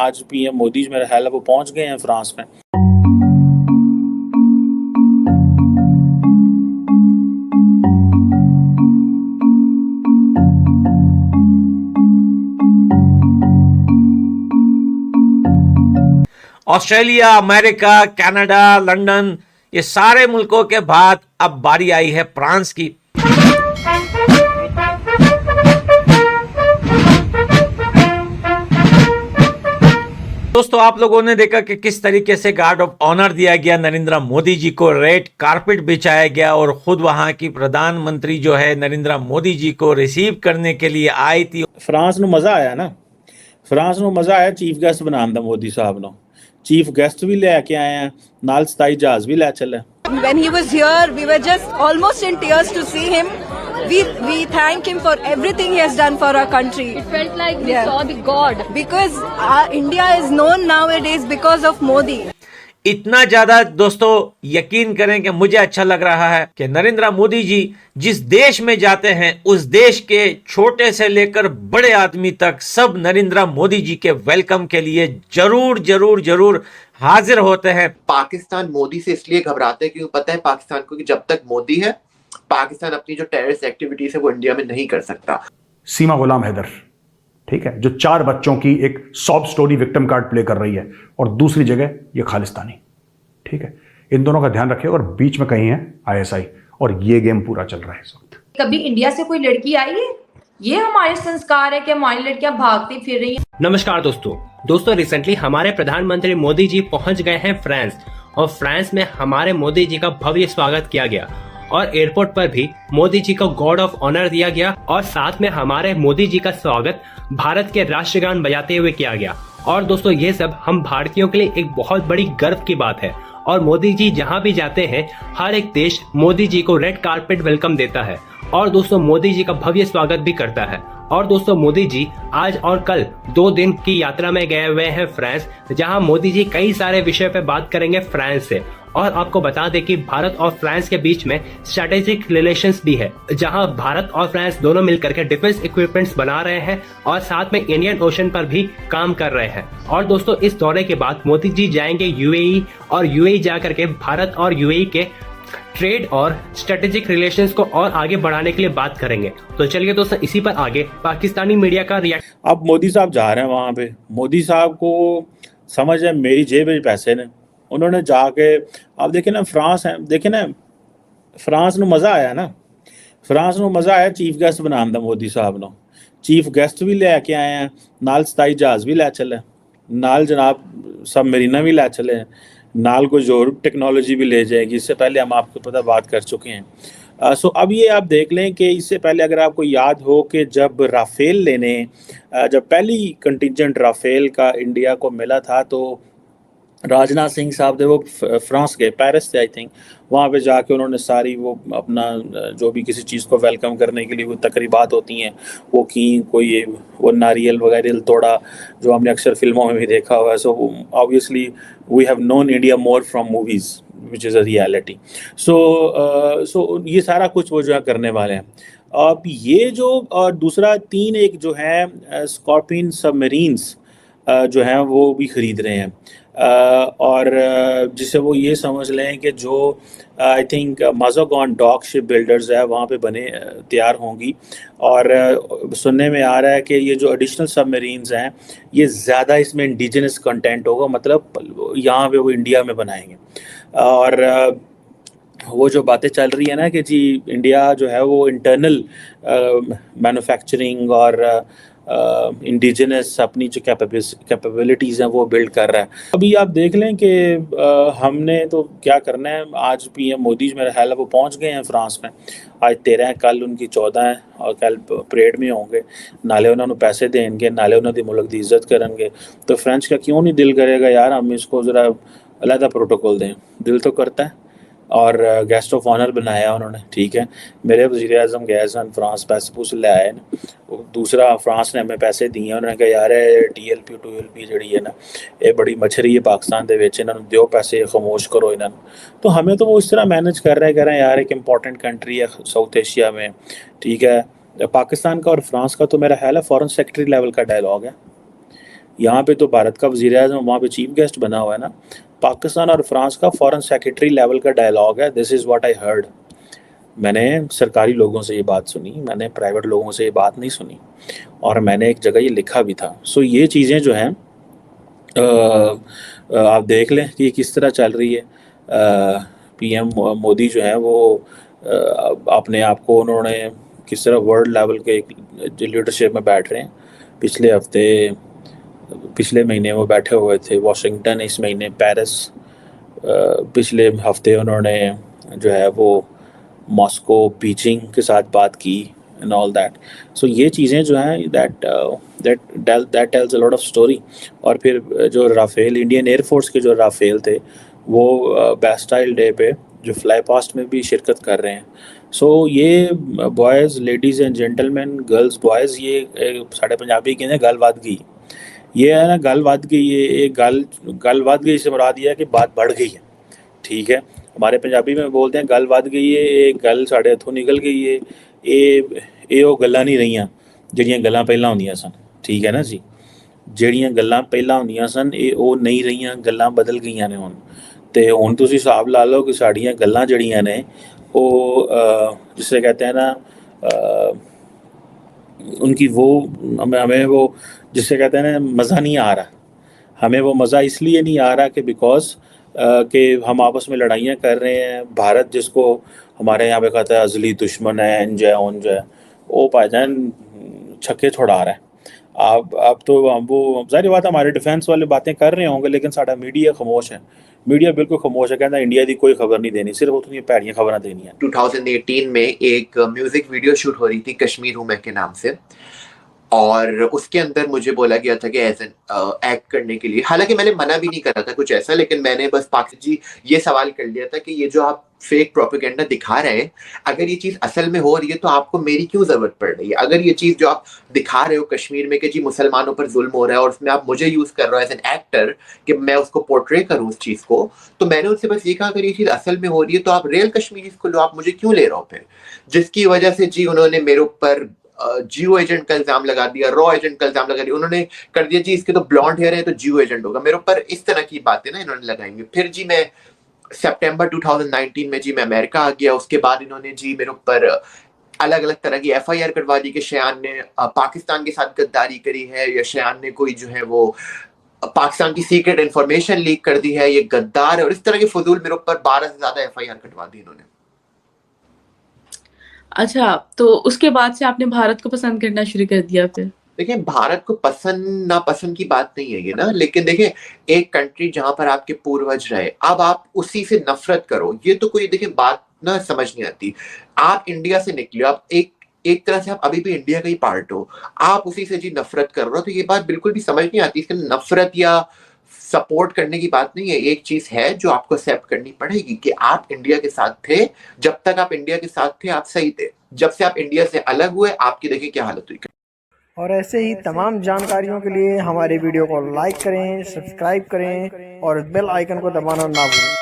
आज पीएम मोदी मेरा ख्याल है वो पहुंच गए हैं फ्रांस में। ऑस्ट्रेलिया, अमेरिका, कनाडा, लंदन, ये सारे मुल्कों के बाद अब बारी आई है फ्रांस की। दोस्तों, आप लोगों ने देखा कि किस तरीके से गार्ड ऑफ ऑनर दिया गया नरेंद्र मोदी जी को, रेड कारपेट बिछाया गया और खुद वहां की प्रधानमंत्री जो है नरेंद्र मोदी जी को रिसीव करने के लिए आई थी। फ्रांस ਨੂੰ मजा आया ना, फ्रांस ਨੂੰ मजा आया चीफ गेस्ट बनाने ਦਾ मोदी साहब ਨੂੰ। चीफ गेस्ट भी लेके आए हैं, नाल 27 जहाज भी ले चले। When he was here, we were just almost in tears to see him. We thank him for everything he has done for our country. It felt like we saw the God. Because India is known nowadays because of Modi. इतना ज्यादा दोस्तों यकीन करें कि मुझे अच्छा लग रहा है कि नरेंद्र मोदी जी जिस देश में जाते हैं उस देश के छोटे से लेकर बड़े आदमी तक सब नरेंद्र मोदी जी के वेलकम के लिए जरूर जरूर जरूर हाजिर होते हैं। पाकिस्तान मोदी से इसलिए घबराते हैं क्योंकि पता है पाकिस्तान को कि जब तक मोदी है पाकिस्तान अपनी जो टेररिस्ट एक्टिविटीज है वो इंडिया में नहीं कर सकता। सीमा गुलाम हैदर, ठीक है, जो 4 बच्चों की एक sob story victim card play कर रही है, और दूसरी जगह ये खालिस्तानी, ठीक है, इन दोनों का ध्यान रखिए। और बीच में कहीं है आईएसआई, और ये गेम पूरा चल रहा है इस वक्त। कभी इंडिया से कोई लड़की आई है? ये हमारे संस्कार है कि हमारी लड़कियां भागती फिर रही हैं। नमस्कार दोस्तों, रिसेंटली हमारे प्रधानमंत्री मोदी जी पहुंच गए हैं फ्रांस, और फ्रांस में हमारे मोदी जी का भव्य स्वागत किया गया और एयरपोर्ट पर भी मोदी जी को गॉर्ड ऑफ ऑनर दिया गया और साथ में हमारे मोदी जी का स्वागत भारत के राष्ट्रगान बजाते हुए किया गया। और दोस्तों, ये सब हम भारतीयों के लिए एक बहुत बड़ी गर्व की बात है। और मोदी जी जहां भी जाते हैं हर एक देश मोदी जी को रेड कारपेट वेलकम देता है और दोस्तों मोदी जी का भव्य स्वागत भी करता है। और दोस्तों, मोदी जी आज और कल 2 दिन की यात्रा में गए हुए हैं फ्रांस, जहां मोदी जी कई सारे विषय पे बात करेंगे फ्रांस से। और आपको बता दें कि भारत और फ्रांस के बीच में स्ट्रेटेजिक रिलेशंस भी है, जहां भारत और फ्रांस दोनों मिलकर के डिफेंस इक्विपमेंट्स बना रहे हैं और साथ में इंडियन ओशन पर भी काम कर रहे हैं। और दोस्तों, इस दौरे के बाद मोदी जी जाएंगे यूएई, और यूएई जाकर के भारत और यूएई के ट्रेड और स्ट्रेटेजिक रिलेशंस को और आगे बढ़ाने के लिए बात करेंगे। तो चलिए दोस्तों, इसी पर आगे पाकिस्तानी मीडिया का रिएक्ट। अब मोदी साहब जा रहे हैं वहां पे, मोदी साहब को समझ है मेरी जेब में पैसे ने, उन्होंने जाके आप देखे ना फ्रांस है, देखे ना फ्रांस ਨੂੰ मजा आया ना, फ्रांस ਨੂੰ मजा आया चीफ गेस्ट बनाने ਦਾ मोदी साहब ਨੂੰ। चीफ गेस्ट भी लेके आए हैं, नाल 27 जहाज भी ले चले, नाल जनाब सबमरीना भी ले चले, नाल कोई और टेक्नोलॉजी भी ले जाएगी। इससे पहले हम आपको पता बात कर चुके हैं। सो अब ये आप देख लें कि इससे पहले अगर आपको याद हो कि जब राफेल लेने जब पहली कंटिजेंट राफेल का इंडिया को मिला था तो राजनाथ सिंह साहब थे, वो फ्रांस गए, पेरिस थे आई थिंक, वहाँ पे जाके उन्होंने सारी वो अपना जो भी किसी चीज़ को वेलकम करने के लिए वो तकरीबात होती हैं वो की, कोई वो नारियल वगैरह तोड़ा जो हमने अक्सर फिल्मों में भी देखा हुआ है। So obviously we have known India more from movies which is a reality. So ये सारा कुछ वो जो है करने वाले हैं। अब ये जो दूसरा 3 एक जो है स्कॉर्पियन सबमरीन्स जो हैं वो भी ख़रीद रहे हैं, और जिसे वो ये समझ लें कि जो I think Mazagon dock ship builders है वहाँ पे बने तैयार होंगी। और सुनने में आ रहा है कि ये जो एडिशनल सबमरीन्स हैं ये ज़्यादा इसमें इंडिजिनस कंटेंट होगा, मतलब यहाँ पे वो इंडिया में बनाएंगे। और वो जो बातें चल रही है ना कि जी इंडिया जो है वो इंटरनल मैन्युफैक्चरिंग और इंडिजिनस अपनी जो कैपेबिलिटीज़ हैं वो बिल्ड कर रहा है। अभी आप देख लें कि हमने तो क्या करना है, आज पीएम मोदी मेरा ख्याल है वो पहुंच गए हैं फ्रांस में, आज 13 है, कल उनकी 14 है और कल परेड में होंगे, नाले उन्होंने पैसे देंगे, नाले उन्होंने मुल्क की इज्जत करेंगे। तो फ्रेंच का क्यों नहीं दिल करेगा यार हम इसको ज़रा अलहदा प्रोटोकॉल दें, दिल तो करता है। और गेस्ट ऑफ ऑनर बनाया उन्होंने, ठीक है, मेरे वज़ीर आज़म गए सन फ्रांस, पैसे पूसे ले आए ना, दूसरा फ्रांस ने हमें पैसे दिए, उन्होंने कहा यार TLP 2LP जी है ना ये बड़ी मछरी है पाकिस्तान के विच, इन्होंने दो पैसे खामोश करो इन्होंने। तो हमें तो वो इस तरह मैनेज कर रहे हैं यार, एक इंपॉर्टेंट कंट्री है साउथ एशिया में, ठीक है। पाकिस्तान का और फ्रांस का तो मेरा ख्याल है फॉरेन सेक्रेटरी लेवल का डायलॉग है, यहाँ पे तो भारत का वज़ीर-ए-आज़म वहाँ पे चीफ गेस्ट बना हुआ है ना। पाकिस्तान और फ्रांस का फॉरेन सेक्रेटरी लेवल का डायलॉग है, this is what I heard. मैंने सरकारी लोगों से ये बात सुनी, मैंने प्राइवेट लोगों से ये बात नहीं सुनी, और मैंने एक जगह ये लिखा भी था। सो ये चीज़ें जो हैं आप देख लें कि किस तरह चल रही है। पीएम मोदी जो है वो अपने आप को उन्होंने किस तरह वर्ल्ड लेवल के लीडरशिप में बैठ रहे हैं। पिछले महीने वो बैठे हुए थे वाशिंगटन, इस महीने पेरिस, पिछले हफ्ते उन्होंने जो है वो मॉस्को, बीजिंग के साथ बात की एंड ऑल दैट। सो ये चीज़ें जो हैं that tells a lot of story. और फिर जो राफेल, इंडियन एयरफोर्स के जो राफेल थे वो बैस्टाइल डे पे जो फ्लाई पास्ट में भी शिरकत कर रहे हैं। सो ये boys, ladies and gentleman, girls boys, ये साढ़े पंजाबी कहते हैं गल वध गई। ये है ना गल वध गई, ये गल वध गई से मुराद ये है कि बात बढ़ गई है, ठीक है। हमारे पंजाबी में बोलते हैं गल वध गई है, ये गल साढ़े हथों निकल गई है, ये वो गल्लां नहीं रहियां ਜਿਹੜੀਆਂ ਗੱਲਾਂ ਪਹਿਲਾਂ ਹੁੰਦੀਆਂ ਸਨ, ठीक है ना जी। ਜਿਹੜੀਆਂ ਗੱਲਾਂ ਪਹਿਲਾਂ ਹੁੰਦੀਆਂ ਸਨ ਇਹ ਉਹ ਨਹੀਂ ਰਹੀਆਂ, ਗੱਲਾਂ ਬਦਲ ਗਈਆਂ ਨੇ ਹੁਣ। ਤੇ ਹੁਣ ਤੁਸੀਂ ਹਿਸਾਬ ਲਾ ਲਓ ਕਿ ਸਾਡੀਆਂ ਗੱਲਾਂ ਜਿਹੜੀਆਂ ਨੇ ਉਹ जिसे कहते हैं ना उनकी वो हमें वो जिसे कहते हैं ना मज़ा नहीं आ रहा। हमें वो मज़ा इसलिए नहीं आ रहा कि बिकॉज कि हम आपस में लड़ाइयाँ कर रहे हैं। भारत जिसको हमारे यहाँ पे कहता है अजली दुश्मन है, इंज है, उंज है, वो भाईजान छक्के छुड़ा रहा है। अब तो हम वो ज़ाहिर बात हमारे डिफेंस वाले बातें कर रहे होंगे, लेकिन साडा मीडिया खामोश है। मीडिया बिल्कुल खामोश है, कहता इंडिया की कोई खबर नहीं देनी, सिर्फ उतनी भैड़ियां खबर देनी है। 2018 में एक म्यूजिक वीडियो शूट हो रही थी कश्मीर हूँ मैं के नाम से, और उसके अंदर मुझे बोला गया था कि एज एन एक्ट करने के लिए। हालांकि मैंने मना भी नहीं करा था कुछ ऐसा, लेकिन मैंने बस पाकिस्तान जी ये सवाल कर लिया था कि ये जो आप फेक प्रोपेगेंडा दिखा रहे हैं, अगर ये चीज असल में हो रही है तो आपको मेरी क्यों जरूरत पड़ रही है? अगर ये चीज जो आप दिखा रहे हो कश्मीर में कि जी मुसलमानों पर जुल्म हो रहा है और उसमें आप मुझे यूज कर रहे हो एज एन एक्टर कि मैं उसको पोर्ट्रे करूं उस चीज को, तो मैंने उनसे बस ये कहा अगर ये चीज असल में हो रही है तो आप रियल कश्मीरी को लो, आप मुझे क्यों ले रहे हो फिर? जिसकी वजह से जी उन्होंने मेरे ऊपर जियो एजेंट का इल्जाम लगा दिया, रॉ एजेंट का इल्जाम लगा दिया। उन्होंने कर दिया जी इसके तो ब्लॉन्ड हेयर है तो जियो एजेंट होगा, मेरे ऊपर इस तरह की बातें ना इन्होंने लगाएंगे। फिर जी मैं सितंबर 2019 में जी मैं अमेरिका आ गया। उसके बाद इन्होंने जी मेरे ऊपर अलग अलग तरह की एफआईआर कटवा दी कि शयान ने पाकिस्तान के साथ गद्दारी करी है, या शयान ने कोई जो है वो पाकिस्तान की सीक्रेट इंफॉर्मेशन लीक कर दी है, ये गद्दार है, और इस तरह के फजूल मेरे ऊपर 12 से ज्यादा एफआईआर कटवा दी इन्होंने। अच्छा, तो उसके बाद से आपने भारत को पसंद करना शुरू कर दिया फिर? देखिए भारत को पसंद नापसंद की बात नहीं है ये ना, लेकिन देखिए एक कंट्री जहां पर आपके पूर्वज रहे, अब आप उसी से नफरत करो, ये तो कोई देखिए बात ना समझ नहीं आती। आप इंडिया से निकले, आप एक तरह से आप अभी भी इंडिया का ही पार्ट हो, आप उसी से जी नफरत कर रहे हो, तो ये बात बिल्कुल भी समझ नहीं आती। इसके नफरत या सपोर्ट करने की बात नहीं है। एक चीज है जो आपको एक्सेप्ट करनी पड़ेगी कि आप इंडिया के साथ थे, जब तक आप इंडिया के साथ थे आप सही थे, जब से आप इंडिया से अलग हुए आपकी देखिए क्या हालत हुई। और ऐसे ही तमाम जानकारियों के लिए हमारे वीडियो को लाइक करें, सब्सक्राइब करें और बेल आइकन को दबाना ना भूलें।